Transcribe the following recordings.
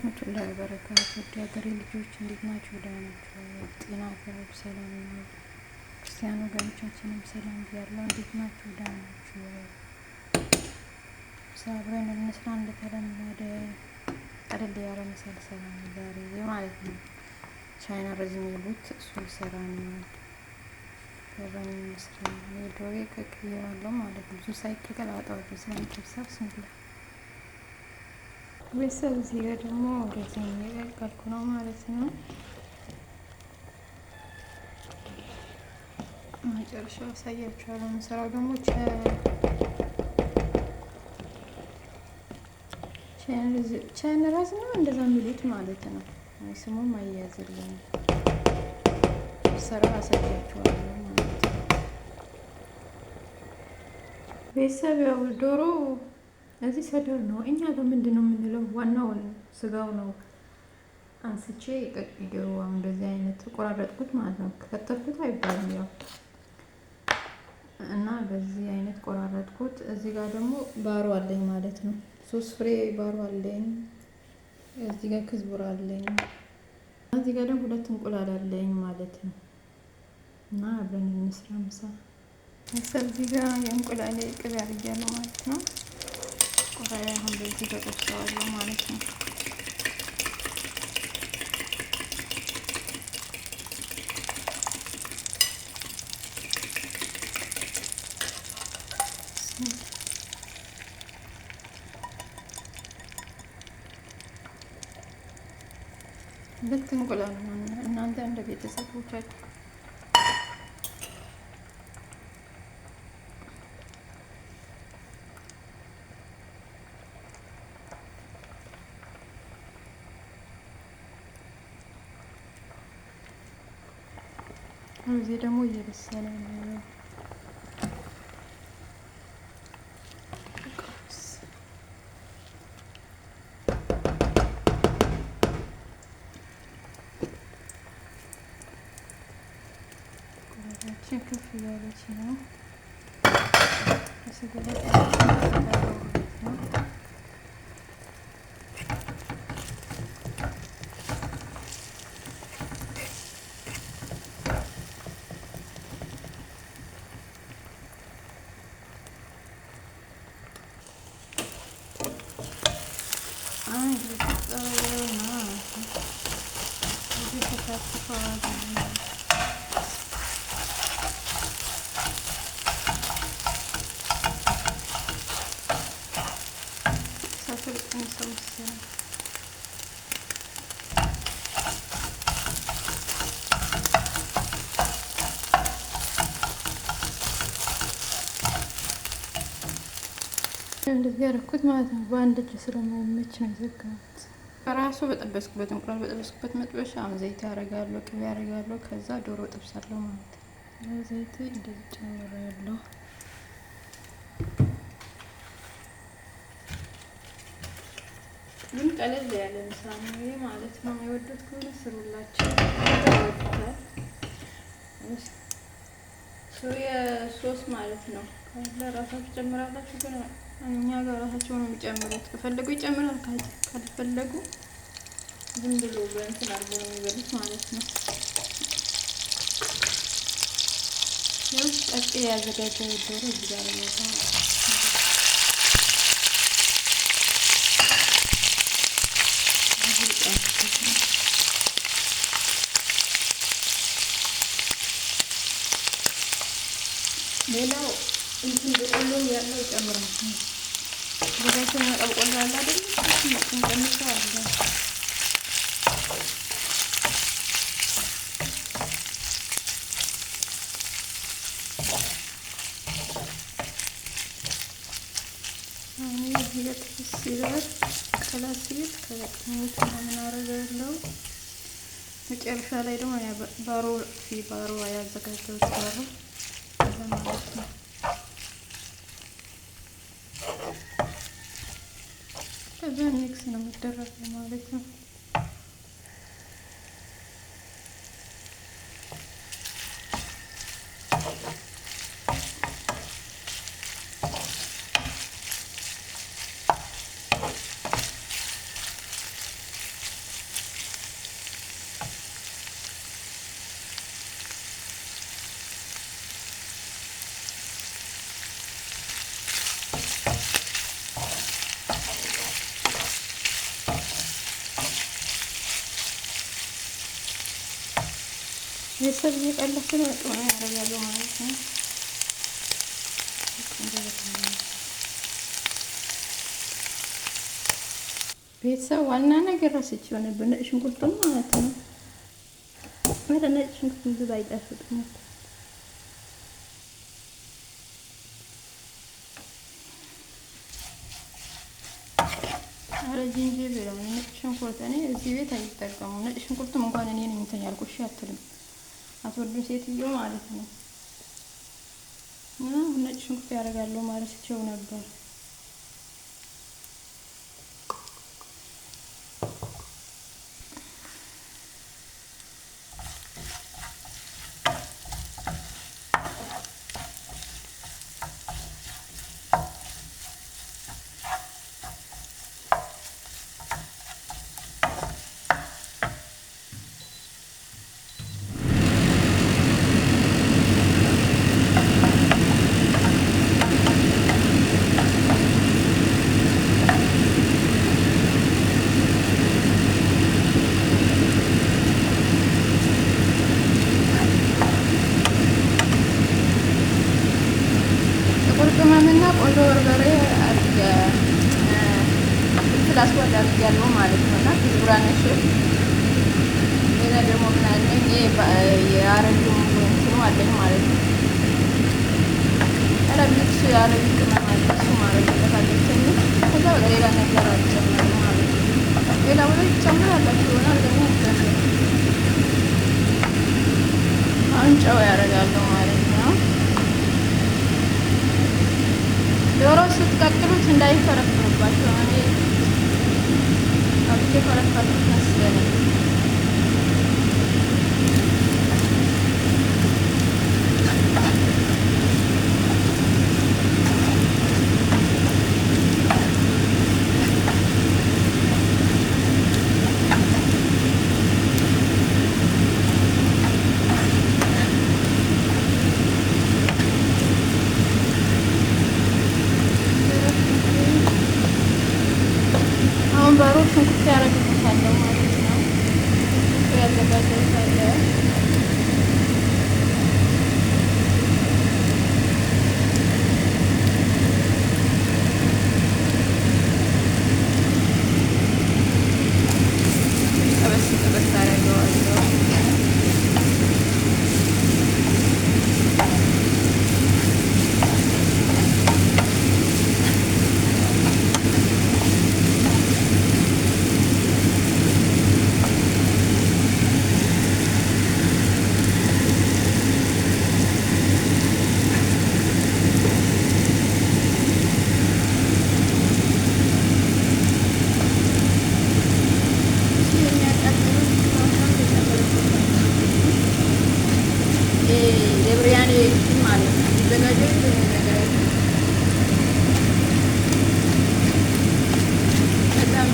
ወራህመቱላሂ ወበረካቱ። ውድ ሀገሬ ልጆች እንዴት ናችሁ? ደህና ናችሁ? ጤና አገሮች ሰላም ነው? ክርስቲያን ወገኖቻችንም ሰላም ብያለሁ። እንዴት ናችሁ? ደህና ናችሁ? አብረን እንስራ። እንደተለመደ ቀለል ያለ ምሳሌ ሰራ ነው ዛሬ ማለት ነው። ቻይና ረዝም ይሉት እሱ ሰራ ነው። አብረን እንስራ። ዶሮዬ ቀቅዬዋለሁ ማለት ነው። ብዙ ሳይቀቀል አወጣዋለሁ ስለሚከብሰብ ስንብላ ቤተሰብ እዚህ ጋር ደግሞ እንደዚህ እየቀቀልኩ ነው ማለት ነው። መጨረሻው አሳያችኋለሁ። የምሰራው ደግሞ ቻይና ራስ ነው እንደዛ የሚሉት ማለት ነው። ስሙም አያያዝልኝ ሰራ አሳያችኋለሁ ማለት ነው። ቤተሰብ ያው ዶሮ እዚህ ሰደር ነው። እኛ በምንድን ነው የምንለው? ዋናውን ስጋው ነው አንስቼ ቀቅዬው እንደዚህ አይነት ቆራረጥኩት ማለት ነው። ከከተፍኩት አይባልም ያው እና በዚህ አይነት ቆራረጥኩት። እዚህ ጋር ደግሞ ባሮ አለኝ ማለት ነው። 3 ፍሬ ባሮ አለኝ። እዚህ ጋር ክዝቡራ አለኝ። እዚህ ጋር ደግሞ 2 እንቁላል አለኝ ማለት ነው። እና አብረን እንስራ ምሳ። እዚህ ጋር የእንቁላል ቅቤ አድርጌያለሁ ማለት ነው። ቆራያ አሁን በዚህ ተጠብሰዋለሁ ማለት ነው። ልክ እንቁላል እናንተ እንደ ቤተሰቦቻችሁ እዚህ ደግሞ እየበሰለ ነው። ቆራችን ከፍ እያለች ነው። እንደዚህ ያደረኩት ማለት ነው። በአንድ እጅ ስለማይመች ነው የዘጋሁት። ራሱ በጠበስኩበት እንቁላል በጠበስኩበት መጥበሻ ዘይት ያደርጋለሁ፣ ቅቤ ያደርጋለሁ። ከዛ ዶሮ ጥብሳለሁ ማለት ነው። ዘይት እንደዚህ ጨምራለሁ። ግን ቀለል ያለ ምሳ ነው ይሄ ማለት ነው። የወደድኩት ከሆነ ስሩላችሁ ይወዱታል። ሶያ ሶስ ማለት ነው። ለራሳችሁ ጨምራላችሁ። ግን እኛ ጋር ራሳቸው ነው የሚጨምሩት። ከፈለጉ ይጨምራል፣ ካልፈለጉ ዝም ብሎ በእንትን አድርገው ነው የሚበሉት ማለት ነው። ያው ቀጥ ያዘጋጀው ዶሮ እዚህ ጋር ነው። ሌላው እንትን በቆሎ ያለው ይጨምራል። በዛችን በቆሎ ያለ አይደል? እሱን ጨምራለሁ። አሁን እዚህ ጋር ሲላል ከላስ ሲል ከቅመሞች ምናምን አደርጋለሁ። መጨረሻ ላይ ደግሞ ባሮ ያዘጋጀሁት ባሮ ማለት ነው። ከዛ ሚክስ ነው የሚደረገው ማለት ነው። ቤተሰብ እየቀለስ ነው ጥሩ ያደርጋለሁ ማለት ነው። ቤተሰብ ዋና ነገር ረስቼ ነበር፣ ነጭ ሽንኩርቱን ማለት ነው። ወደ ነጭ ሽንኩርቱን ብዙ አይጣፍጥም። አረ ዝንጅብል ነጭ ሽንኩርት እኔ እዚህ ቤት አይጠቀሙም። ነጭ ሽንኩርቱም እንኳን እኔ ነኝ እንትን ያልኩሽ አትልም፣ አትወዱም ሴትዮ ማለት ነው። እና ነጭ ሽንኩርት ያደርጋለሁ ማለት ቸው ነበር። ቅመምና ቆንጆ በርበሬ ስላስወዳ አድርጊያለሁ ማለት ነው። እና ክዝብራ ነሽ። ሌላ ደግሞ ምን አለኝ? የአረቢ እንትኑ አለኝ ማለት ነው። አረቢክስ የአረቢ ቅመም አለ፣ እሱ ማድረግ ተካለችኝ። ከዛ ወደ ሌላ ነገር አልጨምርም ማለት ነው። ሌላ ወደ ይጨምራላችሁ ይሆናል ደግሞ አሁን ጨው ያደርጋለሁ ማለት ነው። ዶሮ ስትቀቅሉት እንዳይፈረፍርባቸው እኔ አብቼ ፈረፈርኩት መሰለኝ። ባሮ ሽንኩርት ያደርግበታለሁ ማለት ነው። ያዘጋጀታለሁ ጠበስ ጠበስ አደርገዋለሁ። የብሪያኔ ማለት ነው የሚዘጋጀው ነገር በጣም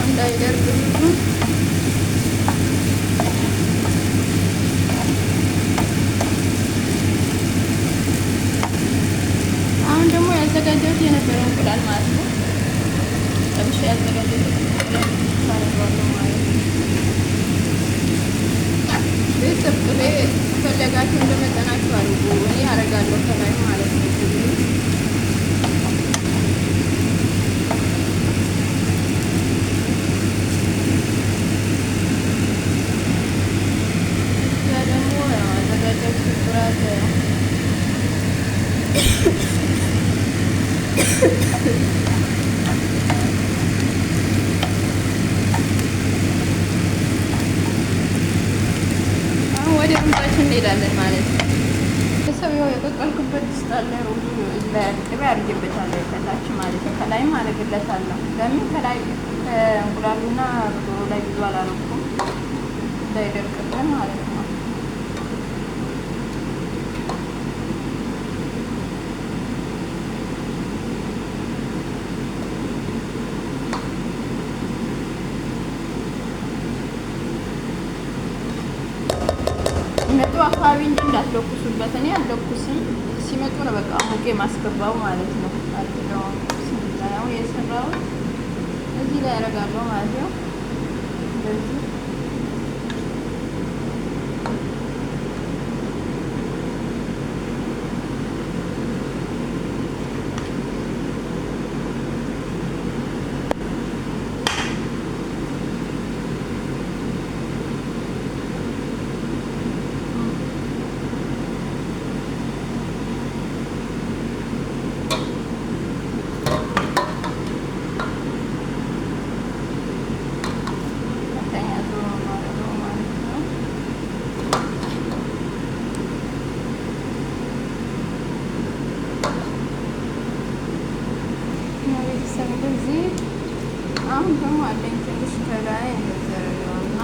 እንዳይደርግ ያዘጋጀሁት የነበረው እንቁላል ማለት ነው። ጠብሼ ያዘጋጀሁት እንቁላል ታረጋለሁ ማለት ነው። ቤተሰብ ቅቤ ፈለጋችሁ እንደመጠናችሁ አድርጉ። እኔ አደርጋለሁ ከላይ ማለት ነው። እዛ ደግሞ ያዘጋጀሁት ብራት አሁን ወደ ምንጫችን እንሄዳለን ማለት ነው። ቤተሰብ ያው የቀቀልኩበት ድስት አለ። ሩዙ ቅቤ አድርጌበታለሁ ከታች ማለት ነው። ከላይም አደርግለታለሁ። ለምን ከላይ እንቁላሉና ዶሮ ላይ ብዙ አላረኩም እንዳይደርቅብን ማለት ነው። ሲመጡ አካባቢ እንጂ እንዳትለኩሱበት። እኔ አልለኩስም። ሲመጡ ነው በቃ ሙቄ ማስገባው ማለት ነው። አድርገው ሲላው የሰራው እዚህ ላይ ያደርጋለሁ ማለት ነው። እንደዚህ እንደዚህ አሁን ደግሞ አለኝ ትንሽ ከላይ እንደዘረጋውና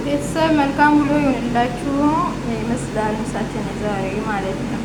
ቤተሰብ መልካም ብሎ ይሆንላችሁ። ይመስላል ምሳችን ዛሬ ማለት ነው።